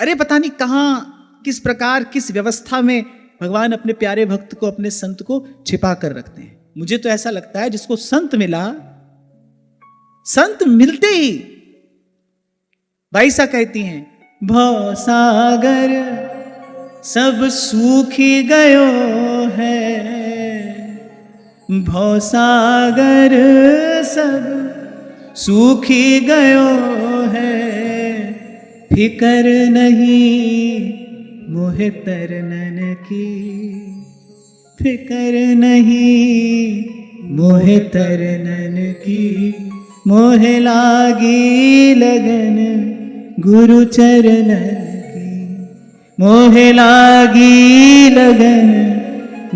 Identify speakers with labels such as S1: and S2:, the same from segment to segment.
S1: अरे पता नहीं कहां, किस प्रकार, किस व्यवस्था में भगवान अपने प्यारे भक्त को, अपने संत को छिपा कर रखते हैं। मुझे तो ऐसा लगता है जिसको संत मिला, संत मिलते ही बाईसा कहती हैं, भव सागर सब सूखी गयो है, भव सागर सब सूखी गयो है, फिकर नहीं मोहे तरनन की, फिकर नहीं मोहे तरनन की, मोहे लागी लगन गुरु चरणन की, मोहे लागी लगन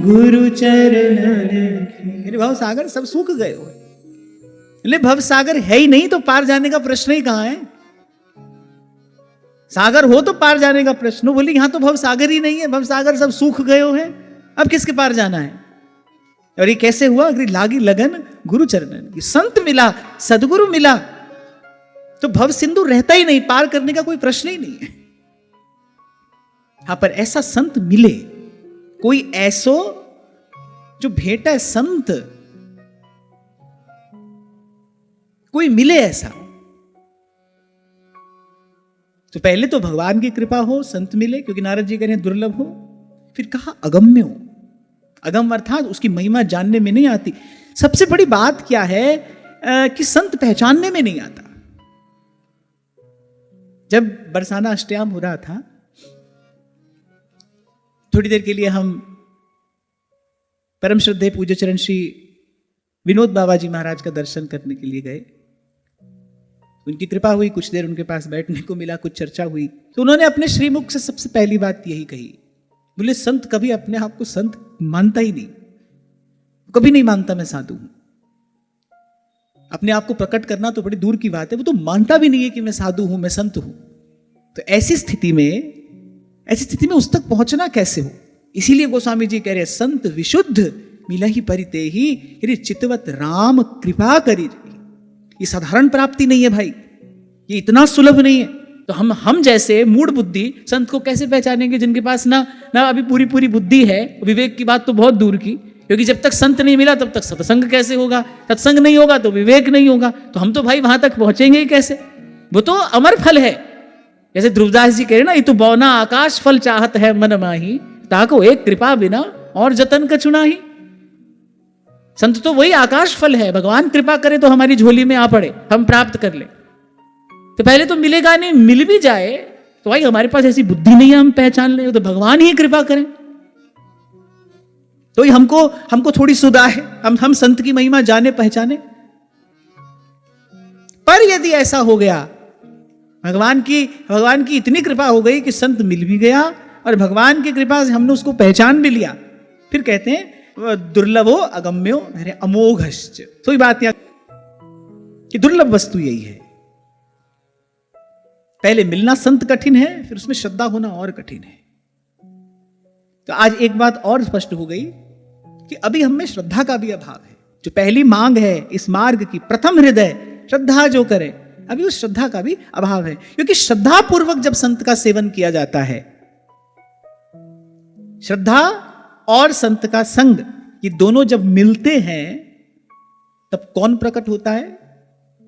S1: गुरु चरणन की। भव सागर सब सूख गए हो, भव सागर है ही नहीं तो पार जाने का प्रश्न ही कहां है। सागर हो तो पार जाने का प्रश्न, बोली यहां तो भव सागर ही नहीं है, भव सागर सब सूख गए हैं, अब किसके पार जाना है। और ये कैसे हुआ, अगर लागी लगन गुरु चरणन की, संत मिला, सदगुरु मिला तो भव सिंधु रहता ही नहीं, पार करने का कोई प्रश्न ही नहीं है। हां, पर ऐसा संत मिले, कोई ऐसो जो भेंट है संत, कोई मिले ऐसा, तो पहले तो भगवान की कृपा हो, संत मिले, क्योंकि नारद जी कह रहे हैं दुर्लभ हो। फिर कहा अगम्य हो, अगम अर्थात उसकी महिमा जानने में नहीं आती। सबसे बड़ी बात क्या है कि संत पहचानने में नहीं आता। जब बरसाना अष्टयाम हो रहा था, थोड़ी देर के लिए हम परम श्रद्धेय पूज्य चरण श्री विनोद बाबा जी महाराज का दर्शन करने के लिए गए। उनकी कृपा हुई, कुछ देर उनके पास बैठने को मिला, कुछ चर्चा हुई, तो उन्होंने अपने श्रीमुख से सबसे पहली बात यही कही, बोले संत कभी अपने आप को संत मानता ही नहीं, कभी नहीं मानता मैं साधु हूं। अपने आप को प्रकट करना तो बड़ी दूर की बात है, वो तो मानता भी नहीं है कि मैं साधु हूं, मैं संत हूं। तो ऐसी स्थिति में उस तक पहुंचना कैसे हो। इसीलिए गोस्वामी जी कह रहे संत विशुद्ध मिला ही परिते ही चितवत राम कृपा करी। ये साधारण प्राप्ति नहीं है भाई, ये इतना सुलभ नहीं है। तो हम जैसे मूढ़ बुद्धि संत को कैसे पहचानेंगे, जिनके पास ना अभी पूरी बुद्धि है। विवेक की बात तो बहुत दूर की, क्योंकि जब तक संत नहीं मिला तब तक सत्संग कैसे होगा, सत्संग नहीं होगा तो विवेक नहीं होगा। तो हम तो भाई वहां तक पहुंचेंगे ही कैसे। वो तो अमर फल है, जैसे ध्रुवदास जी कह रहे ना, ये तो बौना आकाश फल चाहत है मन माही, ताको एक कृपा बिना और जतन का चुना ही। संत तो वही आकाश फल है, भगवान कृपा करे तो हमारी झोली में आ पड़े, हम प्राप्त कर ले। तो पहले तो मिलेगा नहीं, मिल भी जाए तो भाई हमारे पास ऐसी बुद्धि नहीं है हम पहचान ले, तो भगवान ही कृपा करें। तो हमको थोड़ी सुधा है, हम संत की महिमा जाने पहचाने। पर यदि ऐसा हो गया, भगवान की इतनी कृपा हो गई कि संत मिल भी गया और भगवान की कृपा से हमने उसको पहचान भी लिया, फिर कहते हैं दुर्लभो अगम्यो अमोघश्च। तो ये बात यहां कि दुर्लभ वस्तु यही है, पहले मिलना संत कठिन है, फिर उसमें श्रद्धा होना और कठिन है। तो आज एक बात और स्पष्ट हो गई कि अभी हम में श्रद्धा का भी अभाव है। जो पहली मांग है इस मार्ग की, प्रथम हृदय श्रद्धा जो करे, अभी उस श्रद्धा का भी अभाव है। क्योंकि श्रद्धा पूर्वक जब संत का सेवन किया जाता है, श्रद्धा और संत का संग, ये दोनों जब मिलते हैं तब कौन प्रकट होता है,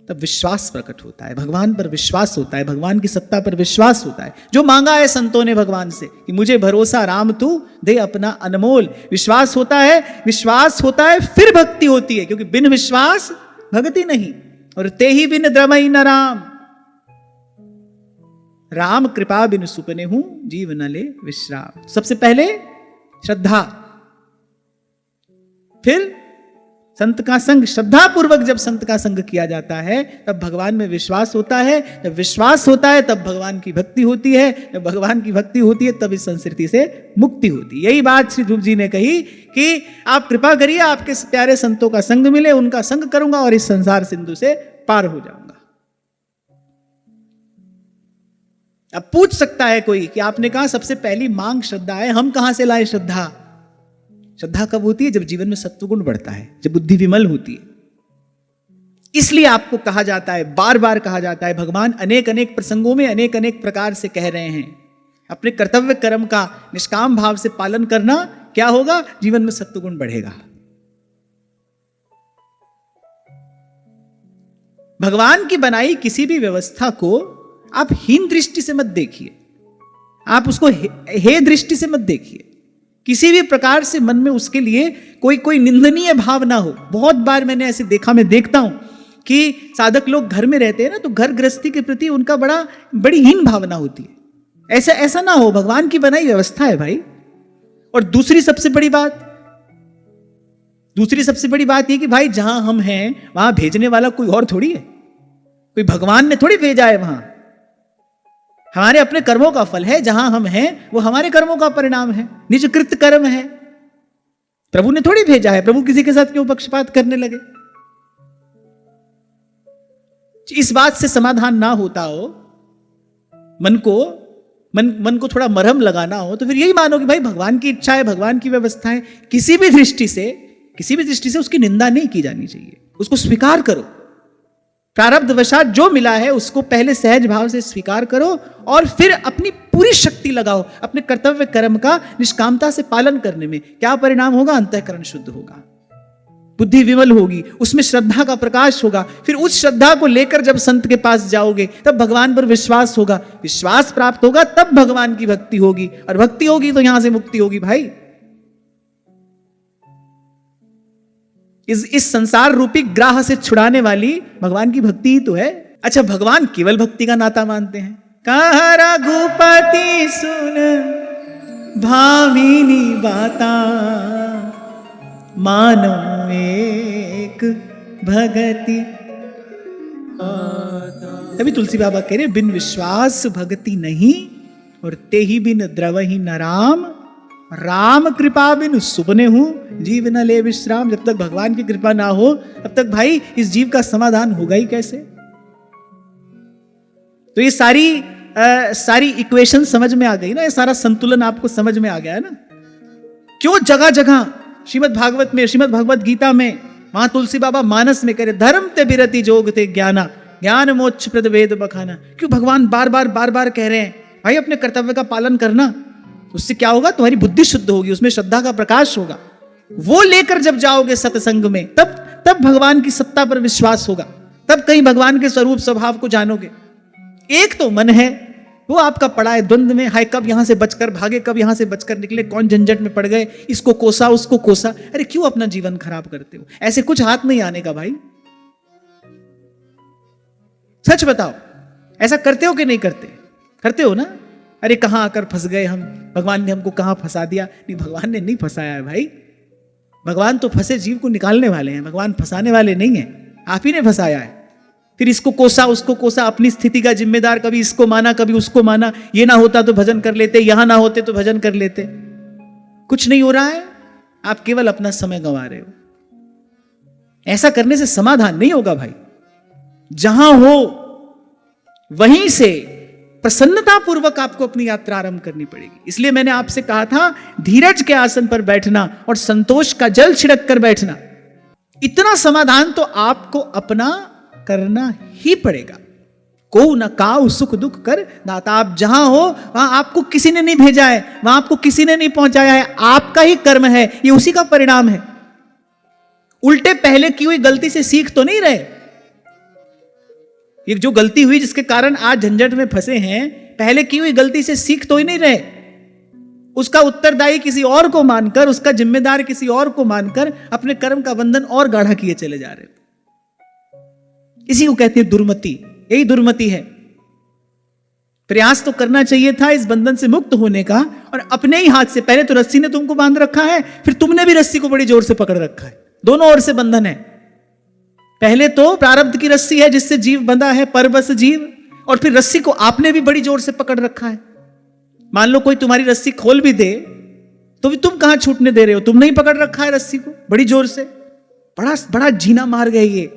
S1: तब विश्वास प्रकट होता है, भगवान पर विश्वास होता है, भगवान की सत्ता पर विश्वास होता है। जो मांगा है संतों ने भगवान से कि मुझे भरोसा राम तू दे अपना अनमोल, विश्वास होता है फिर भक्ति होती है, क्योंकि बिन विश्वास भक्ति नहीं। और ते ही बिन द्रमई न राम कृपा बिन सुपने हूं जीव न ले विश्राम। सबसे पहले श्रद्धा, फिर संत का संग। श्रद्धा पूर्वक जब संत का संग किया जाता है तब भगवान में विश्वास होता है, जब विश्वास होता है तब भगवान की भक्ति होती है, जब भगवान की भक्ति होती है तब इस संस्कृति से मुक्ति होती है। यही बात श्री ध्रुव जी ने कही कि आप कृपा करिए, आपके प्यारे संतों का संग मिले, उनका संग करूंगा और इस संसार सिंधु से पार हो जाऊंगा। अब पूछ सकता है कोई कि आपने कहा सबसे पहली मांग श्रद्धा है, हम कहां से लाए श्रद्धा। श्रद्धा कब होती है, जब जीवन में सत्वगुण बढ़ता है, जब बुद्धि विमल होती है। इसलिए आपको कहा जाता है, बार बार कहा जाता है, भगवान अनेक अनेक प्रसंगों में अनेक अनेक प्रकार से कह रहे हैं अपने कर्तव्य कर्म का निष्काम भाव से पालन करना, क्या होगा? जीवन में सत्वगुण बढ़ेगा। भगवान की बनाई किसी भी व्यवस्था को आप हीन दृष्टि से मत देखिए, आप उसको हे दृष्टि से मत देखिए। किसी भी प्रकार से मन में उसके लिए कोई निंदनीय भाव ना हो। बहुत बार मैंने ऐसे देखा, मैं देखता हूं कि साधक लोग घर में रहते हैं ना, तो घर गृहस्थी के प्रति उनका बड़ी हीन भावना होती है। ऐसा ना हो, भगवान की बनाई व्यवस्था है भाई। और दूसरी सबसे बड़ी बात यह कि भाई जहां हम हैं वहां भेजने वाला कोई और थोड़ी है, कोई भगवान ने थोड़ी भेजा है। वहां हमारे अपने कर्मों का फल है, जहां हम हैं वो हमारे कर्मों का परिणाम है, निज कृत कर्म है। प्रभु ने थोड़ी भेजा है। प्रभु किसी के साथ क्यों पक्षपात करने लगे? इस बात से समाधान ना होता हो, मन को थोड़ा मरहम लगाना हो, तो फिर यही मानो कि भाई भगवान की इच्छा है, भगवान की व्यवस्था है। किसी भी दृष्टि से उसकी निंदा नहीं की जानी चाहिए, उसको स्वीकार करो। प्रारब्ध वशात जो मिला है उसको पहले सहज भाव से स्वीकार करो और फिर अपनी पूरी शक्ति लगाओ अपने कर्तव्य कर्म का निष्कामता से पालन करने में। क्या परिणाम होगा? अंतःकरण शुद्ध होगा, बुद्धि विमल होगी, उसमें श्रद्धा का प्रकाश होगा। फिर उस श्रद्धा को लेकर जब संत के पास जाओगे तब भगवान पर विश्वास होगा, विश्वास प्राप्त होगा तब भगवान की भक्ति होगी, और भक्ति होगी तो यहां से मुक्ति होगी। भाई इस संसार रूपी ग्राह से छुड़ाने वाली भगवान की भक्ति ही तो है। अच्छा, भगवान केवल भक्ति का नाता मानते हैं। कहा रघुपति सुन भामिनी बाता, मानो एक भगति। तभी तुलसी बाबा कह रहे, बिन विश्वास भगति नहीं, और ते ही बिन द्रवहि न राम, राम कृपा बिन सुबने हूं, जीव न ले विश्राम। जब तक भगवान की कृपा ना हो तब तक भाई इस जीव का समाधान होगा ही कैसे? तो ये सारी इक्वेशन समझ में आ गई ना, ये सारा संतुलन आपको समझ में आ गया है ना। क्यों जगह जगह श्रीमद् भागवत में, श्रीमद् भगवत गीता में, वहां तुलसी बाबा मानस में करे, धर्म ते बिरति जोग ते ज्ञाना, ज्ञान मोक्ष प्रद वेद बखाना। क्यों भगवान बार बार कह रहे हैं भाई अपने कर्तव्य का पालन करना। उससे क्या होगा? तुम्हारी बुद्धि शुद्ध होगी, उसमें श्रद्धा का प्रकाश होगा। वो लेकर जब जाओगे सत्संग में तब भगवान की सत्ता पर विश्वास होगा, तब कहीं भगवान के स्वरूप स्वभाव को जानोगे। एक तो मन है वो आपका पड़ा है द्वंद में, हाय कब यहां से बचकर भागे, कब यहां से बचकर निकले, कौन झंझट में पड़ गए, इसको कोसा उसको कोसा। अरे क्यों अपना जीवन खराब करते हो? ऐसे कुछ हाथ नहीं आने का भाई। सच बताओ, ऐसा करते हो कि नहीं करते? करते हो ना? अरे कहां आकर फंस गए हम, भगवान ने हमको कहां फंसा दिया। नहीं, भगवान ने नहीं फंसाया है भाई। भगवान तो फंसे जीव को निकालने वाले हैं, भगवान फंसाने वाले नहीं है। आप ही ने फंसाया है। फिर इसको कोसा उसको कोसा, अपनी स्थिति का जिम्मेदार, कभी इसको माना कभी उसको माना। ये ना होता तो भजन कर लेते, यहां ना होते तो भजन कर लेते। कुछ नहीं हो रहा है, आप केवल अपना समय गंवा रहे हो। ऐसा करने से समाधान नहीं होगा भाई। जहां हो वहीं से प्रसन्नता पूर्वक आपको अपनी यात्रा आरंभ करनी पड़ेगी। इसलिए मैंने आपसे कहा था, धीरज के आसन पर बैठना और संतोष का जल छिड़क कर बैठना, इतना समाधान तो आपको अपना करना ही पड़ेगा। को न काऊ सुख दुख कर दाता। आप जहां हो वहां आपको किसी ने नहीं भेजा है, वहां आपको किसी ने नहीं पहुंचाया है, आपका ही कर्म है, ये उसी का परिणाम है। उल्टे पहले की हुई गलती से सीख तो नहीं रहे। ये जो गलती हुई जिसके कारण आज झंझट में फंसे हैं, पहले की हुई गलती से सीख तो ही नहीं रहे। उसका उत्तरदायी किसी और को मानकर, उसका जिम्मेदार किसी और को मानकर अपने कर्म का बंधन और गाढ़ा किए चले जा रहे। इसी को कहते हैं दुर्मति। यही दुर्मति है। प्रयास तो करना चाहिए था इस बंधन से मुक्त होने का, और अपने ही हाथ से। पहले तो रस्सी ने तुमको बांध रखा है, फिर तुमने भी रस्सी को बड़ी जोर से पकड़ रखा है। दोनों ओर से बंधन है। पहले तो प्रारब्ध की रस्सी है जिससे जीव बंधा है, परबस जीव, और फिर रस्सी को आपने भी बड़ी जोर से पकड़ रखा है। मान लो कोई तुम्हारी रस्सी खोल भी दे तो भी तुम कहां छूटने दे रहे हो? तुमने ही पकड़ रखा है रस्सी को बड़ी जोर से। बड़ा जीना मार गए ये।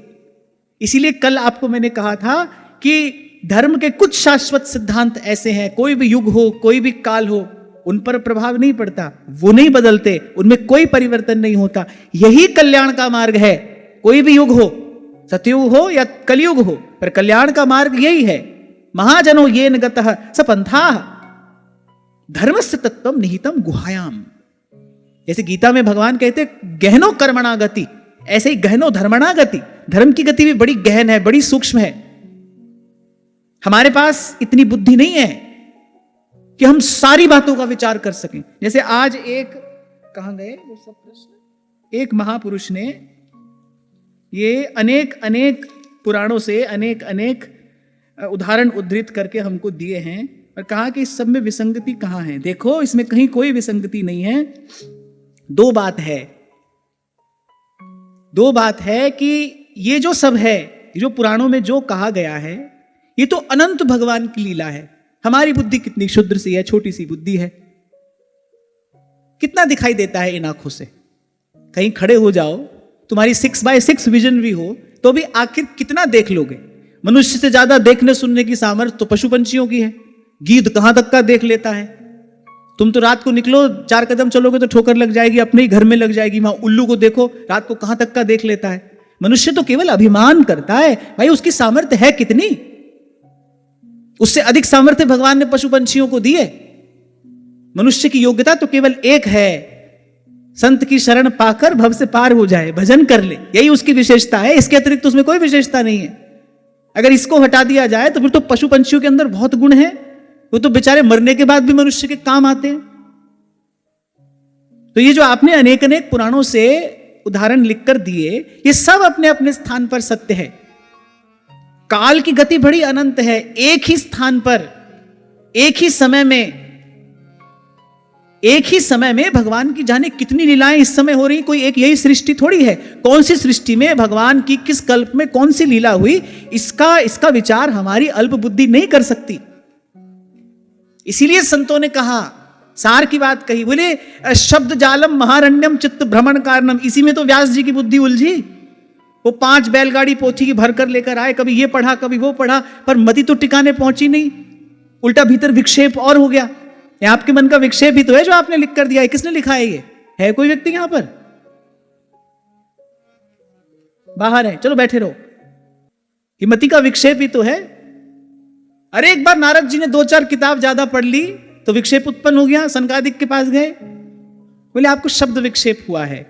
S1: इसीलिए कल आपको मैंने कहा था कि धर्म के कुछ शाश्वत सिद्धांत ऐसे हैं, कोई भी युग हो, कोई भी काल हो, उन पर प्रभाव नहीं पड़ता, वो नहीं बदलते, उनमें कोई परिवर्तन नहीं होता। यही कल्याण का मार्ग है। कोई भी युग हो, सतयुग हो या कलयुग हो, पर कल्याण का मार्ग यही है। महाजनो येन गतः स पंथाः। धर्मस्य तत्वम निहितम गुहायाम। जैसे गीता में भगवान कहते गहनो कर्मणा गति, ऐसे ही गहनो धर्मणा गति, धर्म की गति भी बड़ी गहन है, बड़ी सूक्ष्म है। हमारे पास इतनी बुद्धि नहीं है कि हम सारी बातों का विचार कर सकें। जैसे आज एक, कहां गए वो सब प्रश्न, एक महापुरुष ने ये अनेक अनेक पुराणों से अनेक अनेक उदाहरण उद्धृत करके हमको दिए हैं और कहा कि इस सब में विसंगति कहां है। देखो इसमें कहीं कोई विसंगति नहीं है। दो बात है कि ये जो सब है, जो पुराणों में जो कहा गया है, ये तो अनंत भगवान की लीला है। हमारी बुद्धि कितनी क्षुद्र सी है, छोटी सी बुद्धि है। कितना दिखाई देता है इन आंखों से। कहीं खड़े हो जाओ, तुम्हारी 6x6 विजन भी हो, तो भी आखिर कितना देख लोगे। मनुष्य से ज्यादा देखने सुनने की सामर्थ्य तो पशु पंछियों की है। गीध कहां तक का देख लेता है। तुम तो रात को निकलो, 4 कदम चलोगे तो ठोकर लग जाएगी, अपने ही घर में लग जाएगी। वहां उल्लू को देखो, रात को कहां तक का देख लेता है। मनुष्य तो केवल अभिमान करता है। भाई उसकी सामर्थ्य है कितनी? उससे अधिक सामर्थ्य भगवान ने पशु पंछियों को दी है। मनुष्य की योग्यता तो केवल एक है, संत की शरण पाकर भव से पार हो जाए, भजन कर ले, यही उसकी विशेषता है। इसके अतिरिक्त उसमें कोई विशेषता नहीं है। अगर इसको हटा दिया जाए तो फिर तो पशु पंछियों के अंदर बहुत गुण है, वो तो बेचारे मरने के बाद भी मनुष्य के काम आते हैं। तो ये जो आपने अनेक अनेक पुराणों से उदाहरण लिखकर दिए, ये सब अपने अपने स्थान पर सत्य है। काल की गति बड़ी अनंत है। एक ही स्थान पर, एक ही समय में भगवान की जाने कितनी लीलाएं इस समय हो रही। कोई एक यही सृष्टि थोड़ी है। कौन सी सृष्टि में भगवान की किस कल्प में कौन सी लीला हुई, इसका विचार हमारी अल्प बुद्धि नहीं कर सकती। इसीलिए संतों ने कहा, सार की बात कही, बोले शब्द जालम महारण्यम चित्त भ्रमण कारणम। इसी में तो व्यास जी की बुद्धि उलझी। वो 5 बैलगाड़ी पोथी की भर कर लेकर आए, कभी ये पढ़ा कभी वो पढ़ा, पर मति तो टिकाने पहुंची नहीं। उल्टा भीतर विक्षेप और हो गया। ये आपके मन का विक्षेप ही तो है जो आपने लिख कर दिया है। किसने लिखा है ये? है कोई व्यक्ति यहां पर? बाहर है, चलो बैठे रहो। ये मति का विक्षेप ही तो है। अरे एक बार नारद जी ने 2-4 किताब ज्यादा पढ़ ली तो विक्षेप उत्पन्न हो गया। सनकादिक के पास गए, बोले आपको शब्द विक्षेप हुआ है।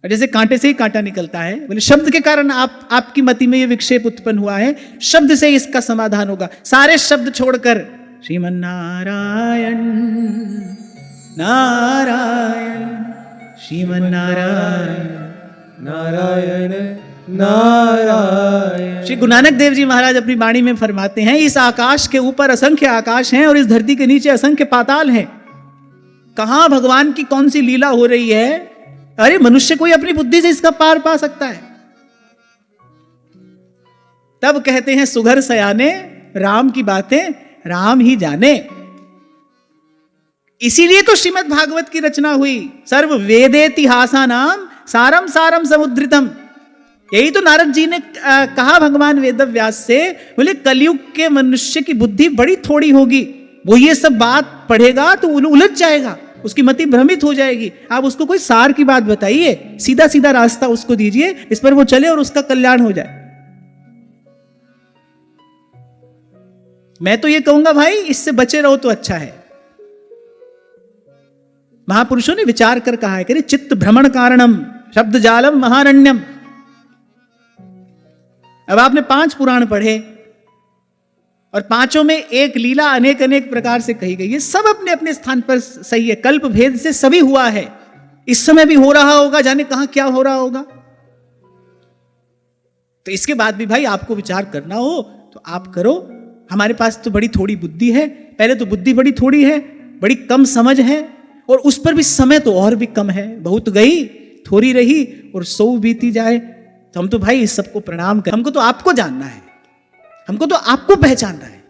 S1: जैसे कांटे से ही कांटा निकलता है, बोले शब्द के कारण आपकी मति में ये विक्षेप उत्पन्न हुआ है, शब्द से इसका समाधान होगा। सारे शब्द छोड़कर श्रीमन नारायण नारायण श्रीमन नारायण नारायण नारायण। श्री गुरु नानक देव जी महाराज अपनी वाणी में फरमाते हैं, इस आकाश के ऊपर असंख्य आकाश हैं और इस धरती के नीचे असंख्य पाताल हैं। कहां भगवान की कौन सी लीला हो रही है? अरे मनुष्य कोई अपनी बुद्धि से इसका पार पा सकता है? तब कहते हैं सुघर सयाने राम की बातें राम ही जाने। इसीलिए तो श्रीमद् भागवत की रचना हुई। सर्व वेदेतिहासा नाम सारम सारम समुद्रितम। यही तो नारद जी ने कहा भगवान वेदव्यास से, बोले कलयुग के मनुष्य की बुद्धि बड़ी थोड़ी होगी, वो ये सब बात पढ़ेगा तो उलझ जाएगा, उसकी मति भ्रमित हो जाएगी। आप उसको कोई सार की बात बताइए, सीधा सीधा रास्ता उसको दीजिए, इस पर वो चले और उसका कल्याण हो जाए। मैं तो ये कहूंगा भाई इससे बचे रहो तो अच्छा है। महापुरुषों ने विचार कर कहा है कि चित्त भ्रमण कारणम शब्द जालम महारण्यम। अब आपने 5 पुराण पढ़े और 5 में एक लीला अनेक अनेक प्रकार से कही गई है। सब अपने अपने स्थान पर सही है। कल्प भेद से सभी हुआ है, इस समय भी हो रहा होगा, जाने कहां क्या हो रहा होगा। तो इसके बाद भी भाई आपको विचार करना हो तो आप करो। हमारे पास तो बड़ी थोड़ी बुद्धि है। पहले तो बुद्धि बड़ी थोड़ी है, बड़ी कम समझ है, और उस पर भी समय तो और भी कम है। बहुत गई थोड़ी रही और 100 बीती जाए। तो हम तो भाई इस सबको प्रणाम कर। हमको तो आपको जानना है, हमको तो आपको पहचानना है।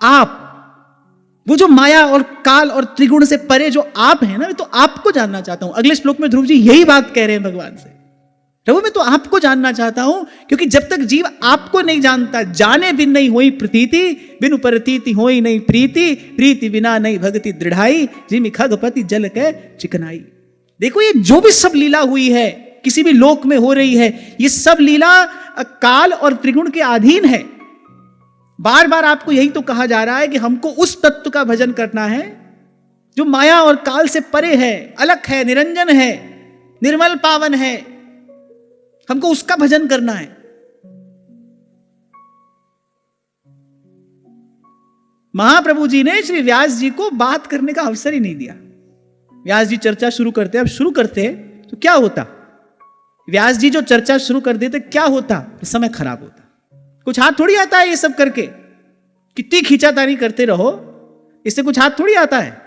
S1: आप वो जो माया और काल और त्रिगुण से परे जो आप हैं ना, मैं तो आपको जानना चाहता हूं। अगले श्लोक में ध्रुव जी यही बात कह रहे हैं भगवान से, प्रभु मैं तो आपको जानना चाहता हूं, क्योंकि जब तक जीव आपको नहीं जानता, जाने बिन नहीं होई प्रतीति, बिनु परतीति होई नहीं प्रीति, प्रीति बिना नहीं भक्ति दृढ़ाई, जिमि खगपति जल के चिकनाई। देखो ये जो भी सब लीला हुई है, किसी भी लोक में हो रही है, ये सब लीला काल और त्रिगुण के अधीन है। बार बार आपको यही तो कहा जा रहा है कि हमको उस तत्व का भजन करना है जो माया और काल से परे है, अलग है, निरंजन है, निर्मल पावन है, हमको उसका भजन करना है। महाप्रभु जी ने श्री व्यास जी को बात करने का अवसर ही नहीं दिया। व्यास जी चर्चा शुरू करते, अब शुरू करते तो क्या होता, व्यास जी जो चर्चा शुरू कर देते क्या होता, समय खराब होता। कुछ हाथ थोड़ी आता है ये सब करके, कितनी खींचातानी करते रहो, इससे कुछ हाथ थोड़ी आता है।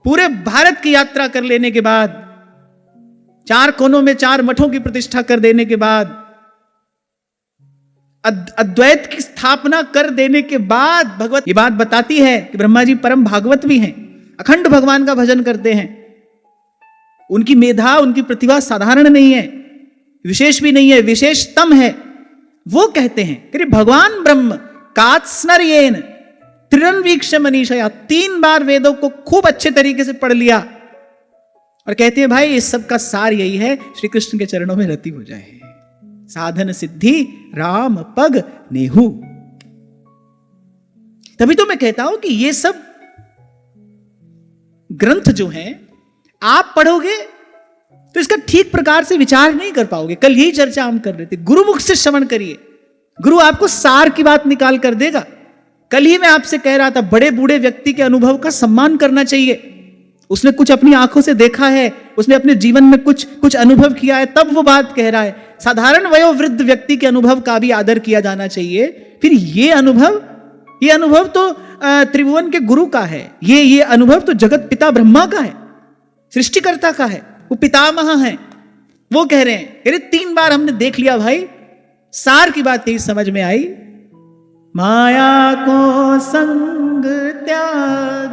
S1: पूरे भारत की यात्रा कर लेने के बाद, 4 कोनों में 4 मठों की प्रतिष्ठा कर देने के बाद, अद्वैत की स्थापना कर देने के बाद, भगवत ये बात बताती है कि ब्रह्मा जी परम भागवत भी हैं, अखंड भगवान का भजन करते हैं। उनकी मेधा, उनकी प्रतिभा साधारण नहीं है, विशेष भी नहीं है, विशेषतम है। वो कहते हैं कि भगवान ब्रह्म कात्स्नर्येन त्रिरन्वीक्ष मनीषया, 3 बार वेदों को खूब अच्छे तरीके से पढ़ लिया और कहते हैं भाई इस सब का सार यही है, श्री कृष्ण के चरणों में रति हो जाए, साधन सिद्धि राम पग नेहू। तभी तो मैं कहता हूं कि ये सब ग्रंथ जो हैं आप पढ़ोगे तो इसका ठीक प्रकार से विचार नहीं कर पाओगे। कल यही चर्चा हम कर रहे थे, गुरुमुख से श्रवण करिए, गुरु आपको सार की बात निकाल कर देगा। कल ही मैं आपसे कह रहा था, बड़े बूढ़े व्यक्ति के अनुभव का सम्मान करना चाहिए। उसने कुछ अपनी आंखों से देखा है, उसने अपने जीवन में कुछ अनुभव किया है, तब वो बात कह रहा है। साधारण वयोवृद्ध व्यक्ति के अनुभव का भी आदर किया जाना चाहिए। फिर ये अनुभव तो त्रिभुवन के गुरु का है, ये अनुभव तो जगत पिता ब्रह्मा का है, सृष्टिकर्ता का है, वो पितामह है। वो कह रहे हैं, अरे 3 बार हमने देख लिया भाई, सार की बात यही समझ में आई, माया को संग त्याग,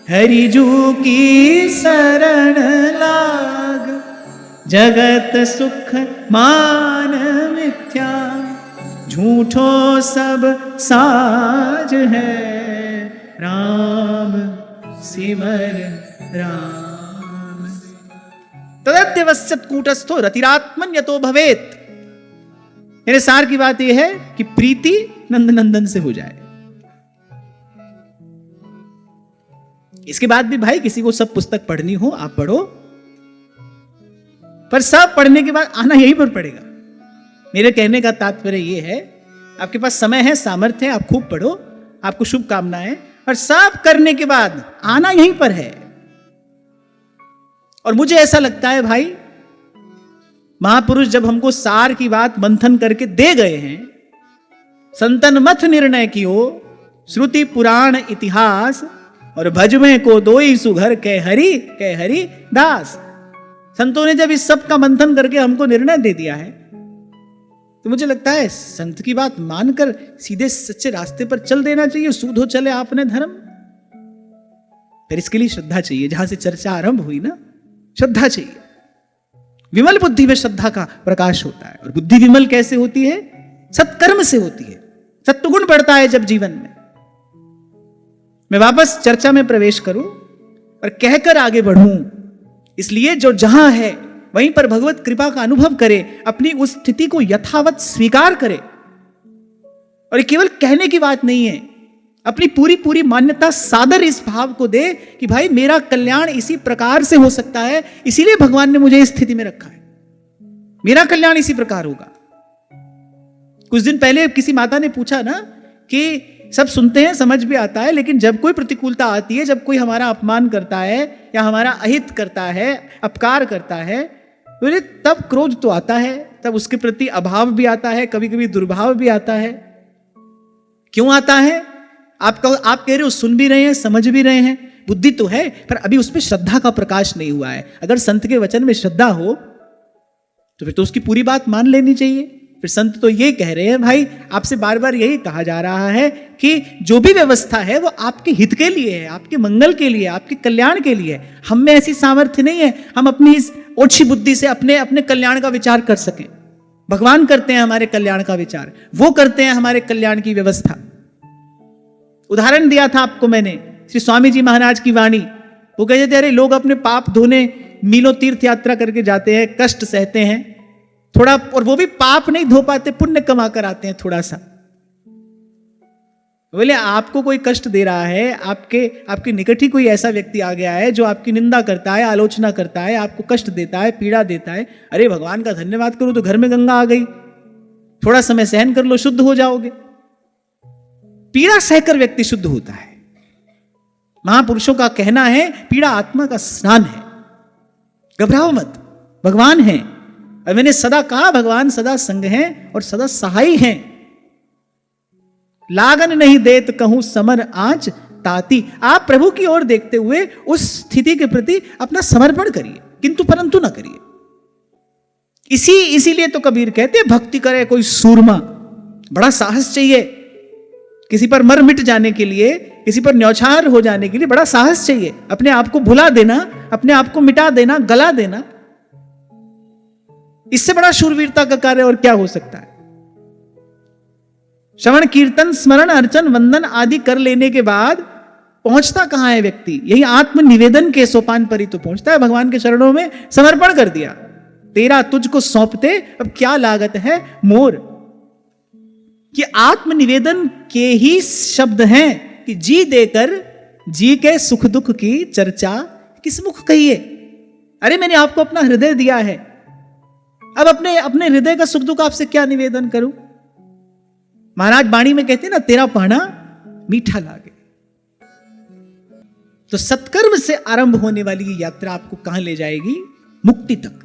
S1: हरिजू की शरण लाग, जगत सुख मान मिथ्या, झूठो सब साज है, राम सिमर राम। तदत्यवस्यत कूटस्थो रतिरात्मन यतो भवेत। मेरे सार की बात यह है कि प्रीति नंदनंदन से हो जाए। इसके बाद भी भाई किसी को सब पुस्तक पढ़नी हो आप पढ़ो, पर सब पढ़ने के बाद आना यहीं पर पड़ेगा। मेरे कहने का तात्पर्य यह है, आपके पास समय है, सामर्थ्य है, आप खूब पढ़ो, आपको शुभकामनाएं, और सब करने के बाद आना यहीं पर है। और मुझे ऐसा लगता है भाई, महापुरुष जब हमको सार की बात मंथन करके दे गए हैं, संतन मथ निर्णय कियो, श्रुति पुराण इतिहास, और भजमे को दोई सुघर कह हरि दास। संतों ने जब इस सब का मंथन करके हमको निर्णय दे दिया है, तो मुझे लगता है संत की बात मानकर सीधे सच्चे रास्ते पर चल देना चाहिए। सूद हो चले आपने धर्म। फिर इसके लिए श्रद्धा चाहिए। जहां से चर्चा आरंभ हुई ना, श्रद्धा चाहिए। विमल बुद्धि में श्रद्धा का प्रकाश होता है। और बुद्धि विमल कैसे होती है? सत्कर्म से होती है। सत्वगुण बढ़ता है जब जीवन में। मैं वापस चर्चा में प्रवेश करूं और कहकर आगे बढ़ूं, इसलिए जो जहां है वहीं पर भगवत कृपा का अनुभव करे, अपनी उस स्थिति को यथावत स्वीकार करे। और ये केवल कहने की बात नहीं है, अपनी पूरी पूरी मान्यता सादर इस भाव को दे कि भाई मेरा कल्याण इसी प्रकार से हो सकता है, इसीलिए भगवान ने मुझे इस स्थिति में रखा है, मेरा कल्याण इसी प्रकार होगा। कुछ दिन पहले किसी माता ने पूछा ना कि सब सुनते हैं, समझ भी आता है, लेकिन जब कोई प्रतिकूलता आती है, जब कोई हमारा अपमान करता है या हमारा अहित करता है, अपकार करता है, तो तब क्रोध तो आता है, तब उसके प्रति अभाव भी आता है, कभी कभी दुर्भाव भी आता है। क्यों आता है? आप कह रहे हो सुन भी रहे हैं, समझ भी रहे हैं, बुद्धि तो है, पर अभी उसमें श्रद्धा का प्रकाश नहीं हुआ है। अगर संत के वचन में श्रद्धा हो तो फिर तो उसकी पूरी बात मान लेनी चाहिए। फिर संत तो ये कह रहे हैं, भाई आपसे बार बार यही कहा जा रहा है कि जो भी व्यवस्था है वो आपके हित के लिए है, आपके मंगल के लिए, आपके कल्याण के लिए है। हम में ऐसी सामर्थ्य नहीं है हम अपनी इस ओछी बुद्धि से अपने कल्याण का विचार कर सकें। भगवान करते हैं हमारे कल्याण का विचार, वो करते हैं हमारे कल्याण की व्यवस्था। उदाहरण दिया था आपको मैंने श्री स्वामी जी महाराज की वाणी। वो कहते थे, अरे लोग अपने पाप धोने मीलों तीर्थ यात्रा करके जाते हैं, कष्ट सहते हैं थोड़ा, और वो भी पाप नहीं धो पाते, पुण्य कमा कर आते हैं थोड़ा सा। बोले आपको कोई कष्ट दे रहा है, आपके निकट ही कोई ऐसा व्यक्ति आ गया है जो आपकी निंदा करता है, आलोचना करता है, आपको कष्ट देता है, पीड़ा देता है, अरे भगवान का धन्यवाद करो तो घर में गंगा आ गई, थोड़ा समय सहन कर लो, शुद्ध हो जाओगे। पीड़ा सहकर व्यक्ति शुद्ध होता है। महापुरुषों का कहना है पीड़ा आत्मा का स्नान है, घबराओ मत, भगवान है। और मैंने सदा कहा भगवान सदा संग हैं और सदा सहाय हैं। लागन नहीं देत कहूं समर आंच ताती। आप प्रभु की ओर देखते हुए उस स्थिति के प्रति अपना समर्पण करिए, किंतु परंतु ना करिए। इसीलिए तो कबीर कहते हैं भक्ति करे कोई सूरमा। बड़ा साहस चाहिए किसी पर मर मिट जाने के लिए, किसी पर न्यौछावर हो जाने के लिए बड़ा साहस चाहिए। अपने आप को भुला देना, अपने आप को मिटा देना, गला देना, इससे बड़ा शूरवीरता का कार्य और क्या हो सकता है। श्रवण कीर्तन स्मरण अर्चन वंदन आदि कर लेने के बाद पहुंचता कहां है व्यक्ति? यही आत्मनिवेदन के सोपान पर ही तो पहुंचता है। भगवान के चरणों में समर्पण कर दिया, तेरा तुझको सौंपते अब क्या लागत है मोर। कि आत्मनिवेदन के ही शब्द हैं कि जी देकर जी के सुख दुख की चर्चा किस मुख कहिए। अरे मैंने आपको अपना हृदय दिया है, अब अपने हृदय का सुख दुख आपसे क्या निवेदन करूं। महाराज वाणी में कहते हैं ना, तेरा पाना मीठा लागे। तो सत्कर्म से आरंभ होने वाली ये यात्रा आपको कहां ले जाएगी? मुक्ति तक।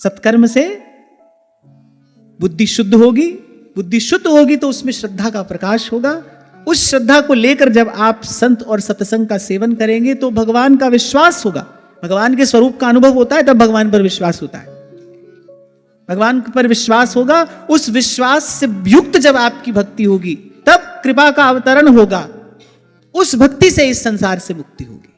S1: सत्कर्म से बुद्धि शुद्ध होगी, बुद्धि शुद्ध होगी तो उसमें श्रद्धा का प्रकाश होगा। उस श्रद्धा को लेकर जब आप संत और सत्संग का सेवन करेंगे तो भगवान का विश्वास होगा, भगवान के स्वरूप का अनुभव होता है, तब भगवान पर विश्वास होता है। भगवान पर विश्वास होगा, उस विश्वास से युक्त जब आपकी भक्ति होगी तब कृपा का अवतरण होगा, उस भक्ति से इस संसार से मुक्ति होगी।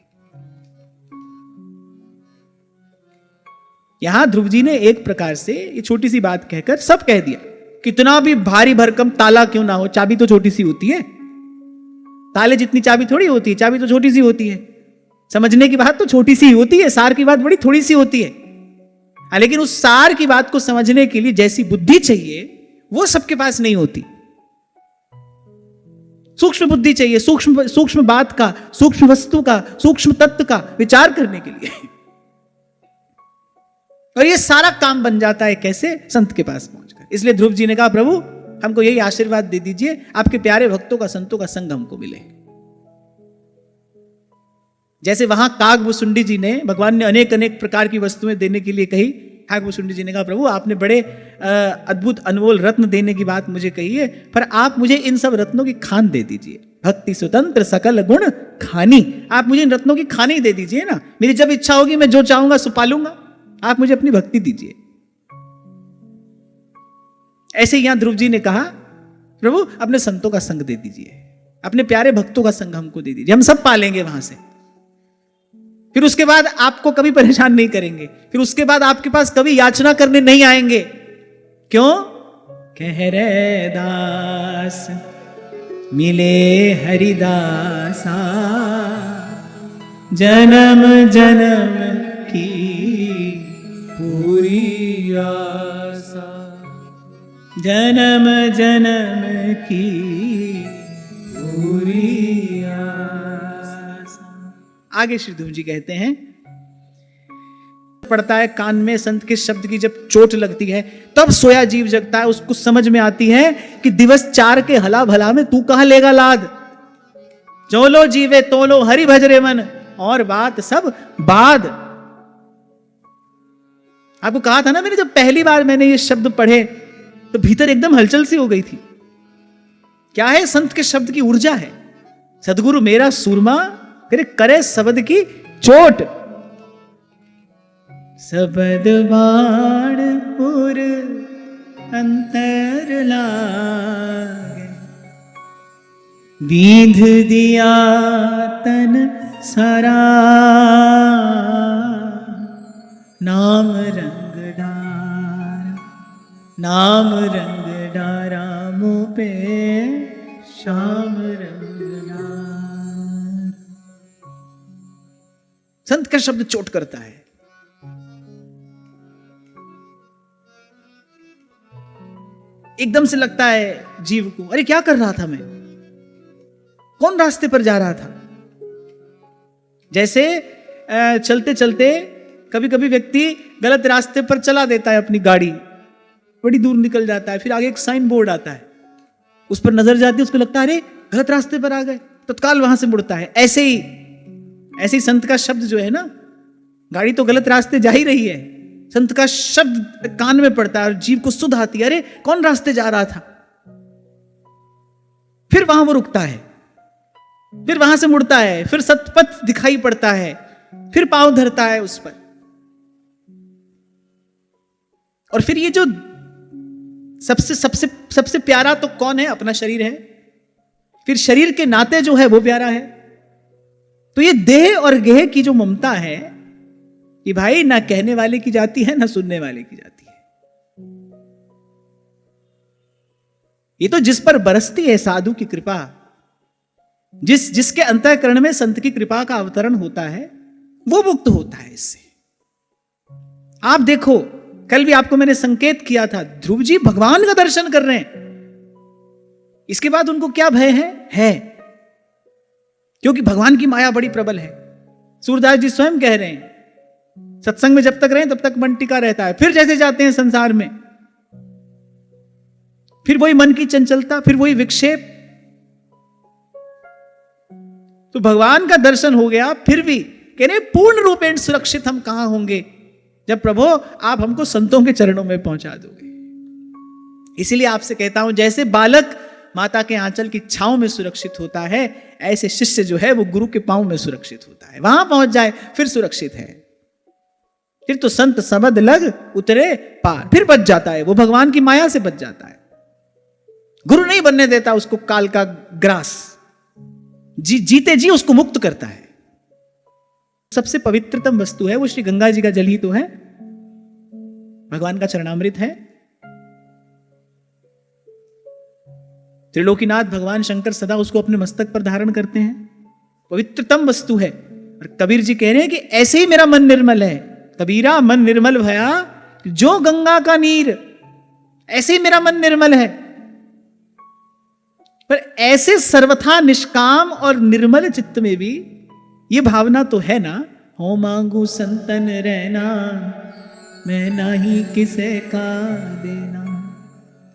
S1: यहां ध्रुव जी ने एक प्रकार से ये छोटी सी बात कहकर सब कह दिया। कितना भी भारी भरकम ताला क्यों ना हो, चाबी तो छोटी सी होती है। ताले जितनी चाबी थोड़ी होती है, चाबी तो छोटी सी होती है। समझने की बात तो छोटी सी होती है, सार की बात बड़ी थोड़ी सी होती है। लेकिन उस सार की बात को समझने के लिए जैसी बुद्धि चाहिए वो सबके पास नहीं होती। सूक्ष्म बुद्धि चाहिए, सूक्ष्म बात का, सूक्ष्म वस्तु का, सूक्ष्म तत्व का विचार करने के लिए। और ये सारा काम बन जाता है कैसे? संत के पास पहुंचकर। इसलिए ध्रुव जी ने कहा प्रभु हमको यही आशीर्वाद दे दीजिए, आपके प्यारे भक्तों का, संतों का संग हमको मिले। जैसे वहां कागभूषुंडी जी ने, भगवान ने अनेक अनेक प्रकार की वस्तुएं देने के लिए कही, कागभूषुंडी जी ने कहा प्रभु आपने बड़े अद्भुत अनमोल रत्न देने की बात मुझे कही है, पर आप मुझे इन सब रत्नों की खान दे दीजिए। भक्ति स्वतंत्र सकल गुण खानी, आप मुझे इन रत्नों की खान ही दे दीजिए ना। मेरी जब इच्छा होगी मैं जो चाहूंगा सो पालूंगा, आप मुझे अपनी भक्ति दीजिए। ऐसे यहां ध्रुव जी ने कहा प्रभु अपने संतों का संग दे दीजिए, अपने प्यारे भक्तों का संग हमको दे दीजिए, हम सब पालेंगे वहां से। फिर उसके बाद आपको कभी परेशान नहीं करेंगे, फिर उसके बाद आपके पास कभी याचना करने नहीं आएंगे। क्यों? कह रे दास मिले हरिदासा, जन्म जन्म की पूरी आशा, जन्म जन्म की पूरी आशा। आगे श्री ध्रुव जी कहते हैं, पड़ता है कान में संत के शब्द की जब चोट लगती है तब सोया जीव जगता है। उसको समझ में आती है कि दिवस 4 के हला भला में तू कहां लेगा लाद। चोलो जीवे तोलो हरि भजरे मन, और बात सब बाद। आपको कहा था ना मैंने, जब पहली बार मैंने ये शब्द पढ़े तो भीतर एकदम हलचल सी हो गई थी। क्या है? संत के शब्द की ऊर्जा है। सदगुरु मेरा सूरमा फिर करे शब्द की चोट। शब्द बाण पुर अंतर लागे, बीध दिया तन सारा, नाम रंग डारा, नाम रंग डारा मुँह पे श्याम रंग डारा। संत का शब्द चोट करता है। एकदम से लगता है जीव को, अरे क्या कर रहा था मैं, कौन रास्ते पर जा रहा था। जैसे चलते चलते कभी कभी व्यक्ति गलत रास्ते पर चला देता है अपनी गाड़ी, बड़ी दूर निकल जाता है, फिर आगे एक साइन बोर्ड आता है, उस पर नजर जाती है, उसको लगता है अरे गलत रास्ते पर आ गए, तत्काल वहां से मुड़ता है। ऐसे ही संत का शब्द जो है ना, गाड़ी तो गलत रास्ते जा ही रही है, संत का शब्द कान में पड़ता है और जीव को सुध आती है, अरे कौन रास्ते जा रहा था। फिर वहां वो रुकता है, फिर वहां से मुड़ता है, फिर सतपथ दिखाई पड़ता है, फिर पांव धरता है उस पर। और फिर ये जो सबसे सबसे सबसे प्यारा तो कौन है, अपना शरीर है, फिर शरीर के नाते जो है वो प्यारा है। तो ये देह और गेह की जो ममता है, कि भाई ना कहने वाले की जाती है ना सुनने वाले की जाती है। ये तो जिस पर बरसती है साधु की कृपा, जिसके अंतःकरण में संत की कृपा का अवतरण होता है, वो मुक्त होता है इससे। आप देखो, कल भी आपको मैंने संकेत किया था, ध्रुव जी भगवान का दर्शन कर रहे हैं, इसके बाद उनको क्या भय है क्योंकि भगवान की माया बड़ी प्रबल है। सूरदास जी स्वयं कह रहे हैं, सत्संग में जब तक रहें तब तक मन टिका रहता है, फिर जैसे जाते हैं संसार में, फिर वही मन की चंचलता, फिर वही विक्षेप। तो भगवान का दर्शन हो गया, फिर भी कह रहे पूर्ण रूपेण सुरक्षित हम कहां होंगे जब प्रभु आप हमको संतों के चरणों में पहुंचा दोगे। इसीलिए आपसे कहता हूं, जैसे बालक माता के आंचल की छांव में सुरक्षित होता है, ऐसे शिष्य जो है वो गुरु के पांव में सुरक्षित होता है। वहां पहुंच जाए फिर सुरक्षित है, फिर तो संत सबद लग उतरे पार, फिर बच जाता है, वो भगवान की माया से बच जाता है। गुरु नहीं बनने देता उसको काल का ग्रास, जीते जी उसको मुक्त करता है। सबसे पवित्रतम वस्तु है वो श्री गंगा जी का जल ही तो है, भगवान का चरणामृत है। त्रिलोकीनाथ भगवान शंकर सदा उसको अपने मस्तक पर धारण करते हैं, पवित्रतम वस्तु है। और कबीर जी कह रहे हैं कि ऐसे ही मेरा मन निर्मल है, कबीरा मन निर्मल भया जो गंगा का नीर, ऐसे ही मेरा मन निर्मल है। पर ऐसे सर्वथा निष्काम और निर्मल चित्त में भी ये भावना तो है ना, हो मांगू संतन रहना मैं नहीं किसे का देना।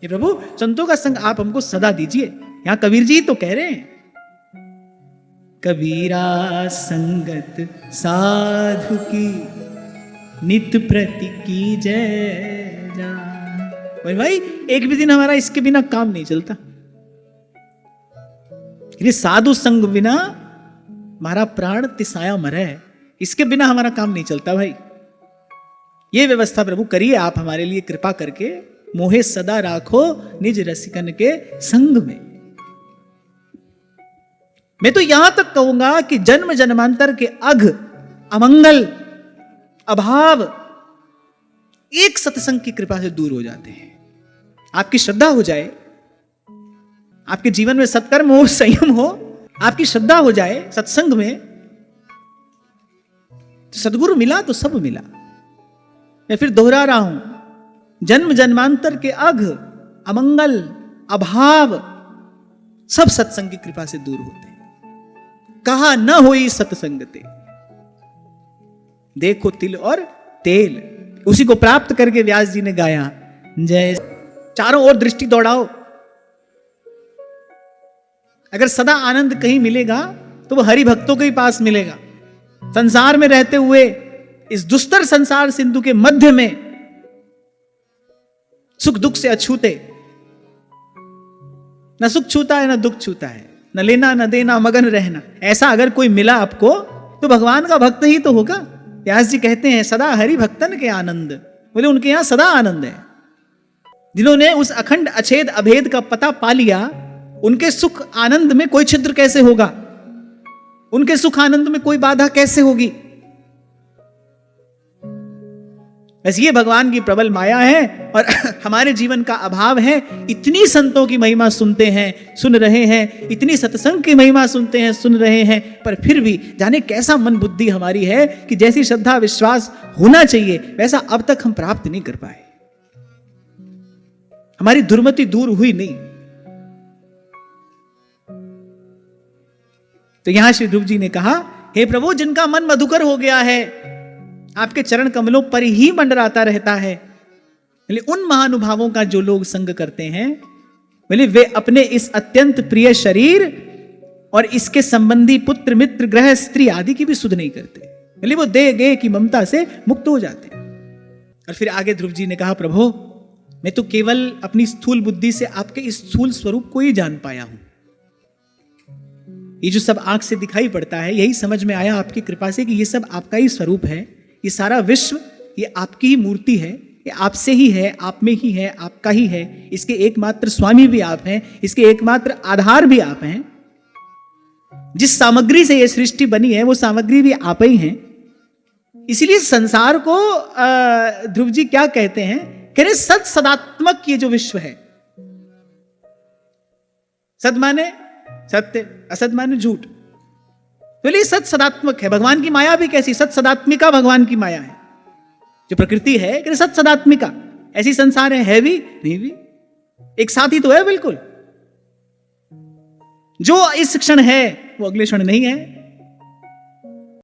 S1: ये प्रभु संतों का संग आप हमको सदा दीजिए। यहां कबीर जी तो कह रहे हैं, कबीरा संगत साधु की नित प्रति की जय जा। भाई एक भी दिन हमारा इसके बिना काम नहीं चलता। ये साधु संग बिना हमारा प्राण तिसाया मरे, इसके बिना हमारा काम नहीं चलता भाई। ये व्यवस्था प्रभु करिए आप हमारे लिए कृपा करके, मोहे सदा राखो निज रसिकन के संग में। मैं तो यहां तक कहूंगा कि जन्म जन्मांतर के अघ, अमंगल, अभाव एक सत्संग की कृपा से दूर हो जाते हैं। आपकी श्रद्धा हो जाए, आपके जीवन में सत्कर्म हो, संयम हो, आपकी श्रद्धा हो जाए सत्संग में, तो सदगुरु मिला तो सब मिला। मैं फिर दोहरा रहा हूं, जन्म जन्मांतर के अघ, अमंगल, अभाव सब सत्संग की कृपा से दूर होते हैं। कहा न होई सत्संगते, देखो तिल और तेल, उसी को प्राप्त करके व्यास जी ने गाया, जय चारों ओर दृष्टि दौड़ाओ। अगर सदा आनंद कहीं मिलेगा तो वो हरि भक्तों के ही पास मिलेगा। संसार में रहते हुए इस दुस्तर संसार सिंधु के मध्य में सुख दुख से अछूते, न सुख छूता है न दुख छूता है, न लेना न देना मगन रहना, ऐसा अगर कोई मिला आपको तो भगवान का भक्त ही तो होगा। व्यास जी कहते हैं सदा हरि भक्तन के आनंद, बोले उनके यहां सदा आनंद है। जिन्होंने उस अखंड अछेद अभेद का पता पा लिया, उनके सुख आनंद में कोई छिद्र कैसे होगा, उनके सुख आनंद में कोई बाधा कैसे होगी। बस ये भगवान की प्रबल माया है और हमारे जीवन का अभाव है। इतनी संतों की महिमा सुनते हैं, सुन रहे हैं, इतनी सत्संग की महिमा सुनते हैं, सुन रहे हैं, पर फिर भी जाने कैसा मन बुद्धि हमारी है कि जैसी श्रद्धा विश्वास होना चाहिए वैसा अब तक हम प्राप्त नहीं कर पाए। हमारी दुर्मति दूर हुई नहीं। तो यहां श्री ध्रुव जी ने कहा, हे प्रभु, जिनका मन मधुकर हो गया है, आपके चरण कमलों पर ही मंडराता रहता है, बोले उन महानुभावों का जो लोग संग करते हैं, बोले वे अपने इस अत्यंत प्रिय शरीर और इसके संबंधी पुत्र मित्र ग्रह स्त्री आदि की भी सुध नहीं करते, बोले वो दे गे की ममता से मुक्त हो जाते हैं। और फिर आगे ध्रुव जी ने कहा, प्रभु मैं तो केवल अपनी स्थूल बुद्धि से आपके इस स्थूल स्वरूप को ही जान पाया हूं। ये जो सब आंख से दिखाई पड़ता है, यही समझ में आया आपकी कृपा से कि ये सब आपका ही स्वरूप है, ये सारा विश्व ये आपकी ही मूर्ति है, ये आपसे ही है, आप में ही है, आपका ही है, इसके एकमात्र स्वामी भी आप हैं, इसके एकमात्र आधार भी आप हैं। जिस सामग्री से ये सृष्टि बनी है वो सामग्री भी आप ही हैं। इसीलिए संसार को ध्रुव जी क्या कहते हैं, कह रहे सत सदात्मक ये जो विश्व है, सद माने सत्य, असद माने झूठ, बोलिए सत सदात्मक है। भगवान की माया भी कैसी, सत सदात्मिका भगवान की माया है। जो प्रकृति है कि सत सदात्मिका, ऐसी संसार है भी नहीं भी, एक साथ ही तो है बिल्कुल। जो इस क्षण है वो अगले क्षण नहीं है,